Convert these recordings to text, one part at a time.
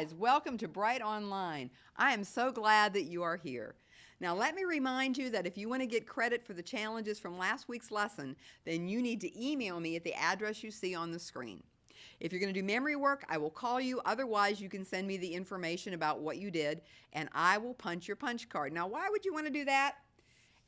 guys, welcome to Brite Online. I am so glad that you are here. Now let me remind you that if you want to get credit for the challenges from last week's lesson, then you need to email me at the address you see on the screen. If you're going to do memory work, I will call you. Otherwise, you can send me the information about what you did, and I will punch your punch card. Now, why would you want to do that?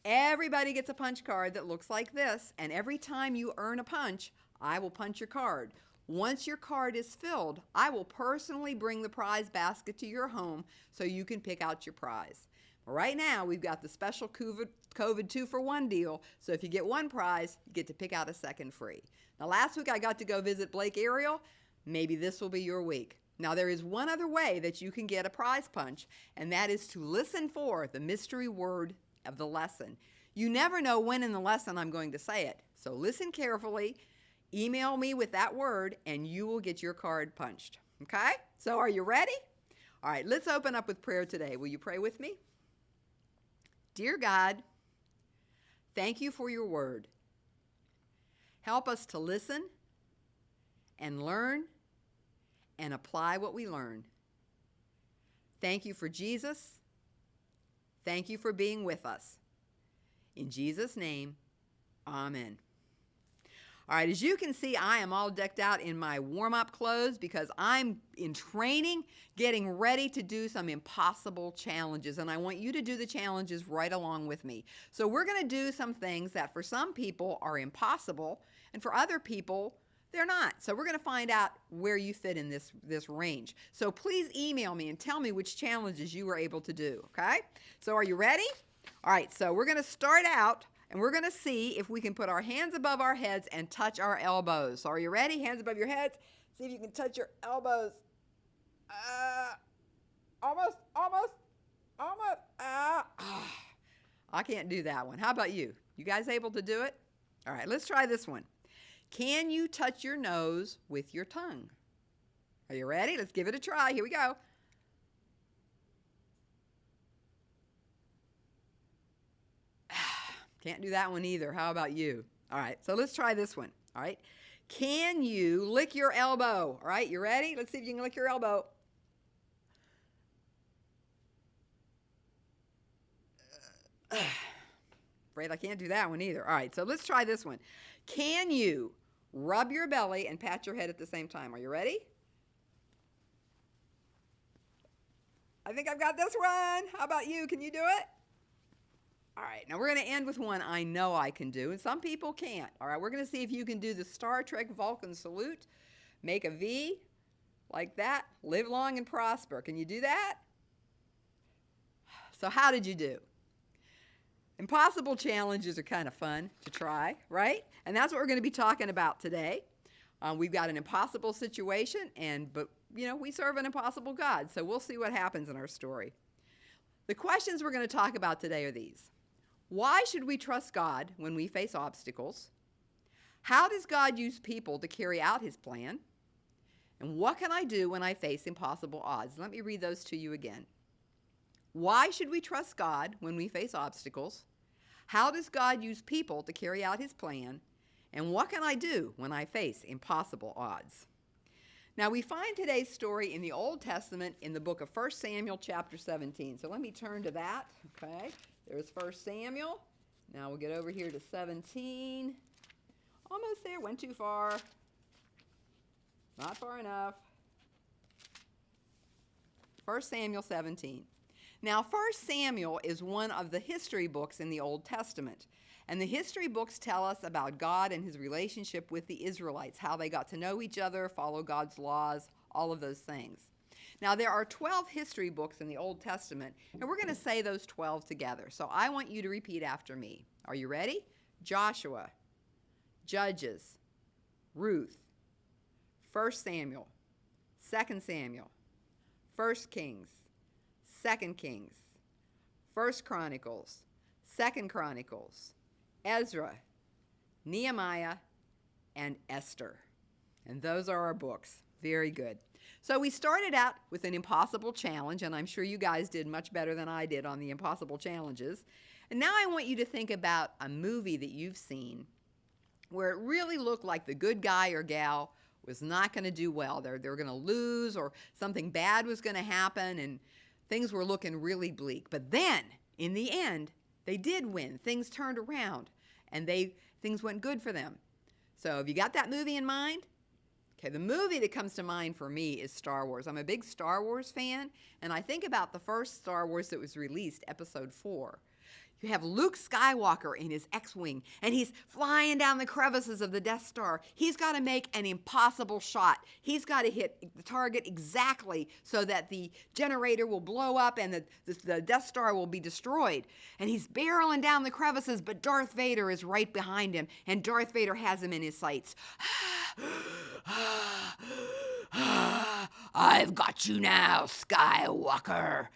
Everybody gets a punch card that looks like this, and every time you earn a punch, I will punch your card. Once your card is filled, I will personally bring the prize basket to your home so you can pick out your prize. Right now, we've got the special COVID 2-for-1 deal, so if you get one prize, you get to pick out a second free. Now, last week I got to go visit Blake Ariel. Maybe this will be your week. Now, there is one other way that you can get a prize punch, and that is to listen for the mystery word of the lesson. You never know when in the lesson I'm going to say it, so listen carefully. Email me with that word and you will get your card punched. Okay? So are you ready? All right, let's open up with prayer today. Will you pray with me? Dear God, thank you for your word. Help us to listen and learn and apply what we learn. Thank you for Jesus. Thank you for being with us. In Jesus' name, amen. All right, as you can see, I am all decked out in my warm-up clothes because I'm in training, getting ready to do some impossible challenges, and I want you to do the challenges right along with me. So we're going to do some things that for some people are impossible, and for other people, they're not. So we're going to find out where you fit in this range. So please email me and tell me which challenges you were able to do, okay? So are you ready? All right, so we're going to start out. And we're going to see if we can put our hands above our heads and touch our elbows. So are you ready? Hands above your heads. See if you can touch your elbows. Almost. I can't do that one. How about you? You guys able to do it? All right, let's try this one. Can you touch your nose with your tongue? Are you ready? Let's give it a try. Here we go. Can't do that one either. How about you? All right, so let's try this one. All right. Can you lick your elbow? All right, you ready? Let's see if you can lick your elbow. Afraid I can't do that one either. All right, so let's try this one. Can you rub your belly and pat your head at the same time? Are you ready? I think I've got this one. How about you? Can you do it? All right, now we're going to end with one I know I can do, and some people can't. All right, we're going to see if you can do the Star Trek Vulcan salute. Make a V like that. Live long and prosper. Can you do that? So how did you do? Impossible challenges are kind of fun to try, right? And that's what we're going to be talking about today. We've got an impossible situation, but we serve an impossible God, so we'll see what happens in our story. The questions we're going to talk about today are these. Why should we trust God when we face obstacles? How does God use people to carry out his plan? And what can I do when I face impossible odds? Let me read those to you again. Why should we trust God when we face obstacles? How does God use people to carry out his plan? And what can I do when I face impossible odds? Now, we find today's story in the Old Testament in the book of 1 Samuel chapter 17. So let me turn to that, okay? There's 1 Samuel. Now we'll get over here to 17. Almost there, went too far. Not far enough. 1 Samuel 17. Now, 1 Samuel is one of the history books in the Old Testament. And the history books tell us about God and his relationship with the Israelites, how they got to know each other, follow God's laws, all of those things. Now, there are 12 history books in the Old Testament, and we're going to say those 12 together. So I want you to repeat after me. Are you ready? Joshua, Judges, Ruth, 1 Samuel, 2 Samuel, 1 Kings, 2 Kings, 1 Chronicles, 2 Chronicles, Ezra, Nehemiah, and Esther. And those are our books. Very good. So we started out with an impossible challenge, and I'm sure you guys did much better than I did on the impossible challenges. And now I want you to think about a movie that you've seen where it really looked like the good guy or gal was not going to do well. They were going to lose, or something bad was going to happen, and things were looking really bleak. But then, in the end, they did win. Things turned around, and things went good for them. So have you got that movie in mind? Okay, the movie that comes to mind for me is Star Wars. I'm a big Star Wars fan, and I think about the first Star Wars that was released, Episode 4. You have Luke Skywalker in his X-Wing, and he's flying down the crevices of the Death Star. He's got to make an impossible shot. He's got to hit the target exactly so that the generator will blow up and the Death Star will be destroyed. And he's barreling down the crevices, but Darth Vader is right behind him, and Darth Vader has him in his sights. I've got you now, Skywalker.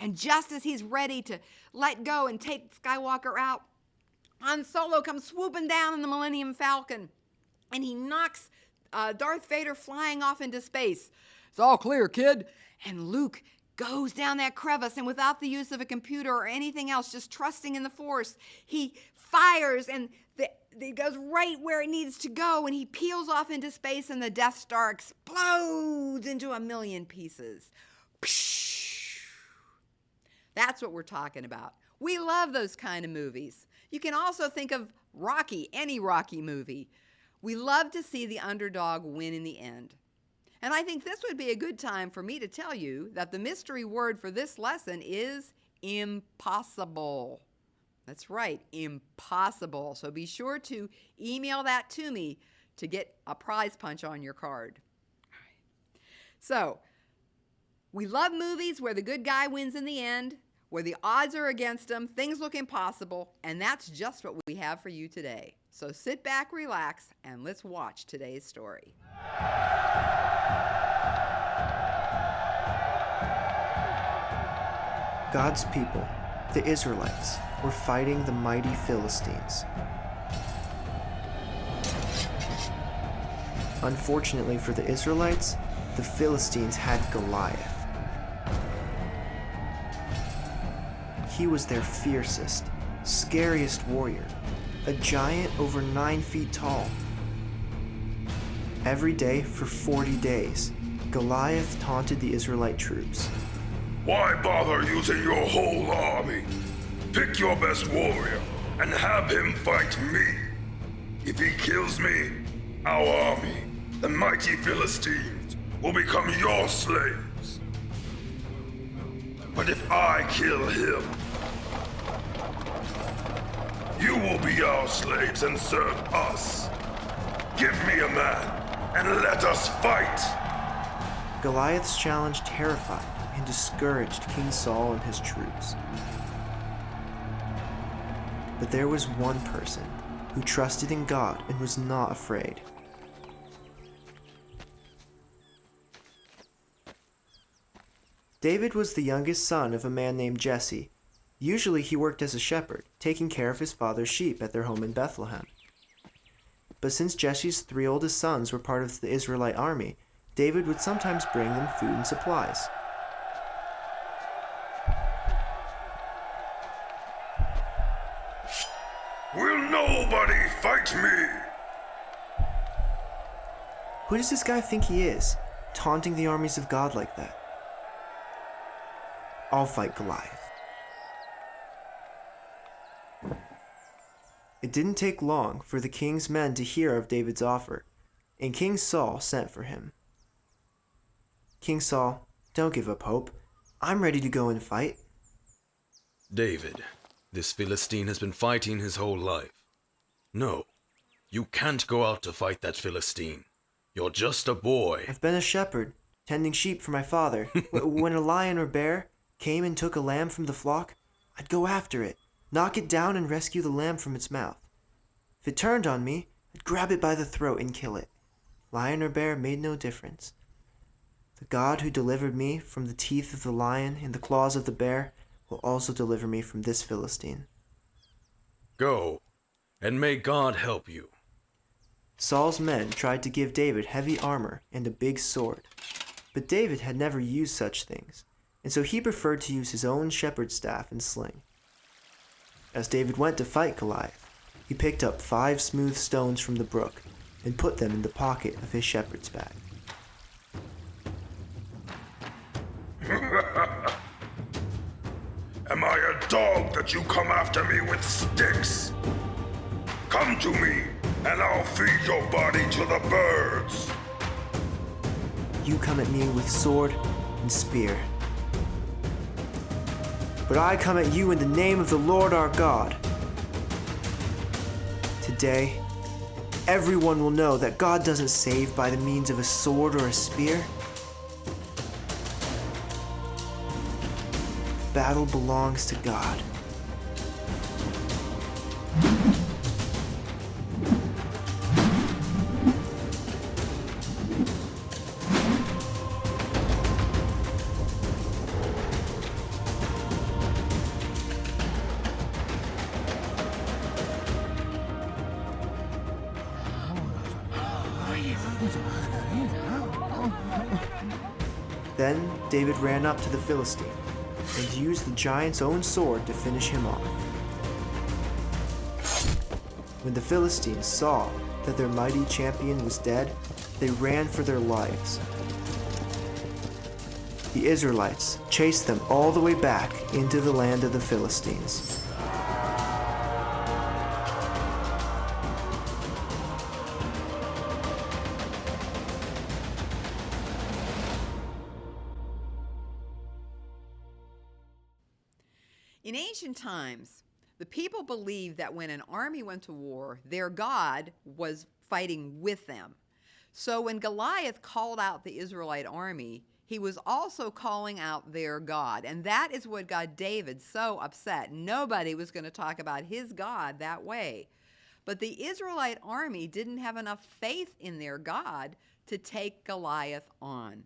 And just as he's ready to let go and take Skywalker out, Han Solo comes swooping down in the Millennium Falcon, and he knocks Darth Vader flying off into space. It's all clear, kid. And Luke goes down that crevice, and without the use of a computer or anything else, just trusting in the Force, he fires, and it goes right where it needs to go, and he peels off into space, and the Death Star explodes into a million pieces. That's what we're talking about. We love those kind of movies. You can also think of Rocky, any Rocky movie. We love to see the underdog win in the end. And I think this would be a good time for me to tell you that the mystery word for this lesson is impossible. That's right, impossible. So be sure to email that to me to get a prize punch on your card. All right. So, we love movies where the good guy wins in the end, where the odds are against him, things look impossible, and that's just what we have for you today. So sit back, relax, and let's watch today's story. God's people, the Israelites, were fighting the mighty Philistines. Unfortunately for the Israelites, the Philistines had Goliath. He was their fiercest, scariest warrior, a giant over 9 feet tall. Every day for 40 days, Goliath taunted the Israelite troops. Why bother using your whole army? Pick your best warrior and have him fight me. If he kills me, our army, the mighty Philistines, will become your slaves. But if I kill him, you will be our slaves and serve us. Give me a man and let us fight. Goliath's challenge terrified and discouraged King Saul and his troops. But there was one person who trusted in God and was not afraid. David was the youngest son of a man named Jesse. Usually he worked as a shepherd, taking care of his father's sheep at their home in Bethlehem. But since Jesse's 3 oldest sons were part of the Israelite army, David would sometimes bring them food and supplies. Will nobody fight me? Who does this guy think he is, taunting the armies of God like that? I'll fight Goliath. It didn't take long for the king's men to hear of David's offer, and King Saul sent for him. King Saul, don't give up hope. I'm ready to go and fight. David, this Philistine has been fighting his whole life. No, you can't go out to fight that Philistine. You're just a boy. I've been a shepherd, tending sheep for my father. When a lion or bear came and took a lamb from the flock, I'd go after it, knock it down and rescue the lamb from its mouth. If it turned on me, I'd grab it by the throat and kill it. Lion or bear made no difference. The God who delivered me from the teeth of the lion and the claws of the bear will also deliver me from this Philistine. Go, and may God help you. Saul's men tried to give David heavy armor and a big sword, but David had never used such things, and so he preferred to use his own shepherd's staff and sling. As David went to fight Goliath, he picked up 5 smooth stones from the brook, and put them in the pocket of his shepherd's bag. Am I a dog that you come after me with sticks? Come to me, and I'll feed your body to the birds. You come at me with sword and spear. But I come at you in the name of the Lord our God. Today, everyone will know that God doesn't save by the means of a sword or a spear. Battle belongs to God. Then David ran up to the Philistine and used the giant's own sword to finish him off. When the Philistines saw that their mighty champion was dead, they ran for their lives. The Israelites chased them all the way back into the land of the Philistines. In ancient times, the people believed that when an army went to war, their God was fighting with them. So when Goliath called out the Israelite army, he was also calling out their God. And that is what got David so upset. Nobody was going to talk about his God that way. But the Israelite army didn't have enough faith in their God to take Goliath on.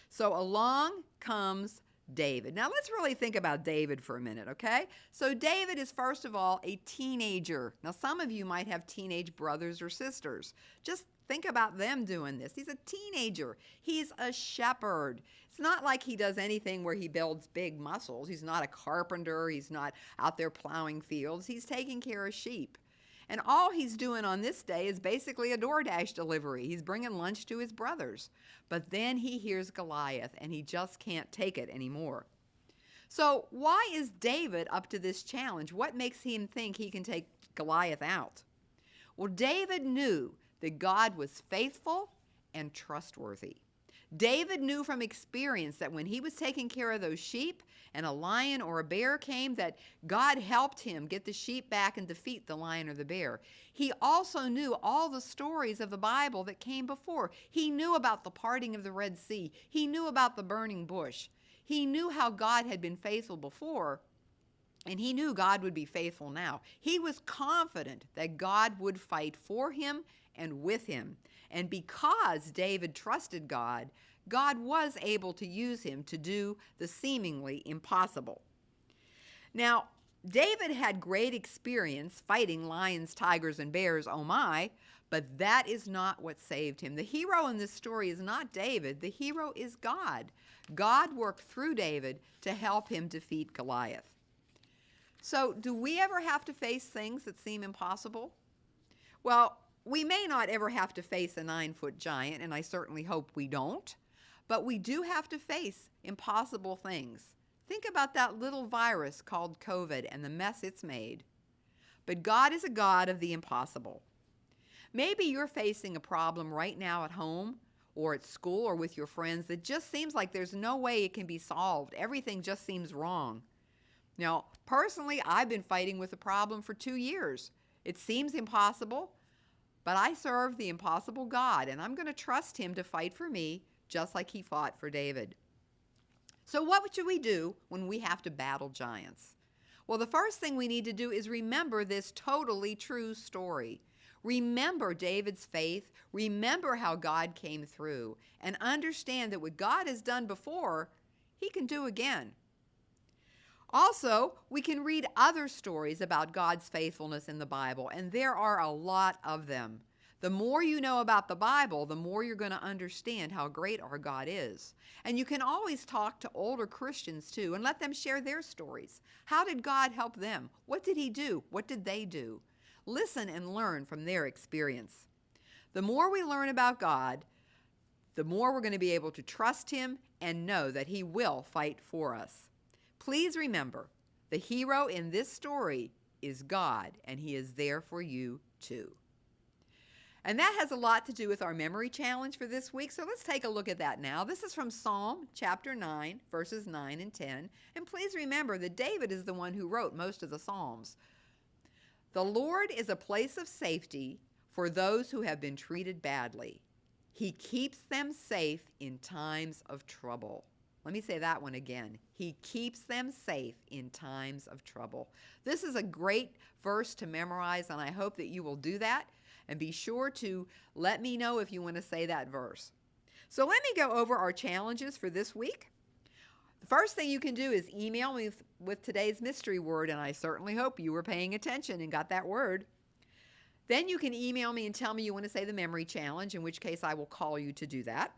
So along comes David. Now let's really think about David for a minute, okay? So David is first of all a teenager. Now some of you might have teenage brothers or sisters. Just think about them doing this. He's a teenager. He's a shepherd. It's not like he does anything where he builds big muscles. He's not a carpenter. He's not out there plowing fields. He's taking care of sheep. And all he's doing on this day is basically a DoorDash delivery. He's bringing lunch to his brothers. But then he hears Goliath, and he just can't take it anymore. So why is David up to this challenge? What makes him think he can take Goliath out? Well, David knew that God was faithful and trustworthy. David knew from experience that when he was taking care of those sheep and a lion or a bear came, that God helped him get the sheep back and defeat the lion or the bear. He also knew all the stories of the Bible that came before. He knew about the parting of the Red Sea. He knew about the burning bush. He knew how God had been faithful before, and he knew God would be faithful now. He was confident that God would fight for him and with him. And because David trusted God, God was able to use him to do the seemingly impossible. Now, David had great experience fighting lions, tigers, and bears, oh my, but that is not what saved him. The hero in this story is not David. The hero is God. God worked through David to help him defeat Goliath. So, do we ever have to face things that seem impossible? Well, we may not ever have to face a 9-foot giant, and I certainly hope we don't, but we do have to face impossible things. Think about that little virus called COVID and the mess it's made. But God is a God of the impossible. Maybe you're facing a problem right now at home or at school or with your friends that just seems like there's no way it can be solved. Everything just seems wrong. Now, personally, I've been fighting with a problem for 2 years. It seems impossible, but I serve the impossible God, and I'm going to trust him to fight for me just like he fought for David. So what should we do when we have to battle giants? Well, the first thing we need to do is remember this totally true story. Remember David's faith, remember how God came through, and understand that what God has done before, he can do again. Also, we can read other stories about God's faithfulness in the Bible, and there are a lot of them. The more you know about the Bible, the more you're going to understand how great our God is. And you can always talk to older Christians too and let them share their stories. How did God help them? What did he do? What did they do? Listen and learn from their experience. The more we learn about God, the more we're going to be able to trust Him and know that He will fight for us. Please remember, the hero in this story is God, and He is there for you too. And that has a lot to do with our memory challenge for this week, so let's take a look at that now. This is from Psalm chapter 9, verses 9 and 10. And please remember that David is the one who wrote most of the Psalms. The Lord is a place of safety for those who have been treated badly. He keeps them safe in times of trouble. Let me say that one again. He keeps them safe in times of trouble. This is a great verse to memorize, and I hope that you will do that. And be sure to let me know if you want to say that verse. So let me go over our challenges for this week. The first thing you can do is email me with today's mystery word, and I certainly hope you were paying attention and got that word. Then you can email me and tell me you want to say the memory challenge, in which case I will call you to do that.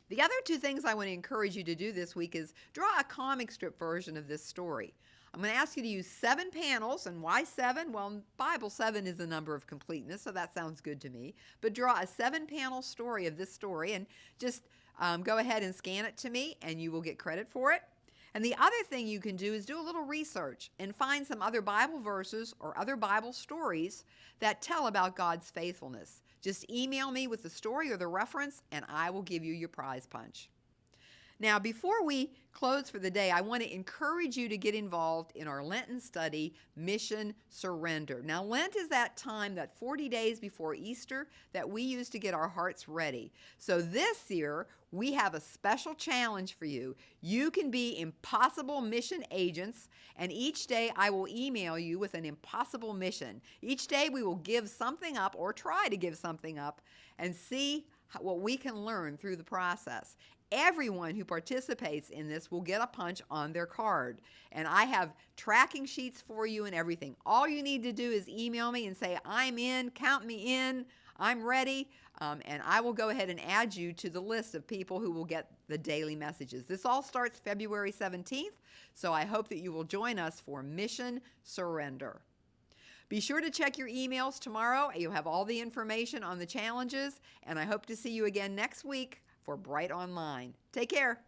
The other two things I want to encourage you to do this week is draw a comic strip version of this story. I'm going to ask you to use 7 panels, and why 7? Well, in the Bible, 7 is the number of completeness, so that sounds good to me. But draw a 7-panel story of this story, and just go ahead and scan it to me, and you will get credit for it. And the other thing you can do is do a little research and find some other Bible verses or other Bible stories that tell about God's faithfulness. Just email me with the story or the reference, and I will give you your prize punch. Now, before we close for the day, I want to encourage you to get involved in our Lenten study, Mission Surrender. Now, Lent is that time, that 40 days before Easter, that we use to get our hearts ready. So this year, we have a special challenge for you. You can be impossible mission agents, and each day I will email you with an impossible mission. Each day we will give something up or try to give something up and see what we can learn through the process. Everyone who participates in this will get a punch on their card. And I have tracking sheets for you and everything. All you need to do is email me and say, I'm in, count me in, I'm ready. And I will go ahead and add you to the list of people who will get the daily messages. This all starts February 17th, so I hope that you will join us for Mission Surrender. Be sure to check your emails tomorrow. You'll have all the information on the challenges, and I hope to see you again next week for Brite Online. Take care.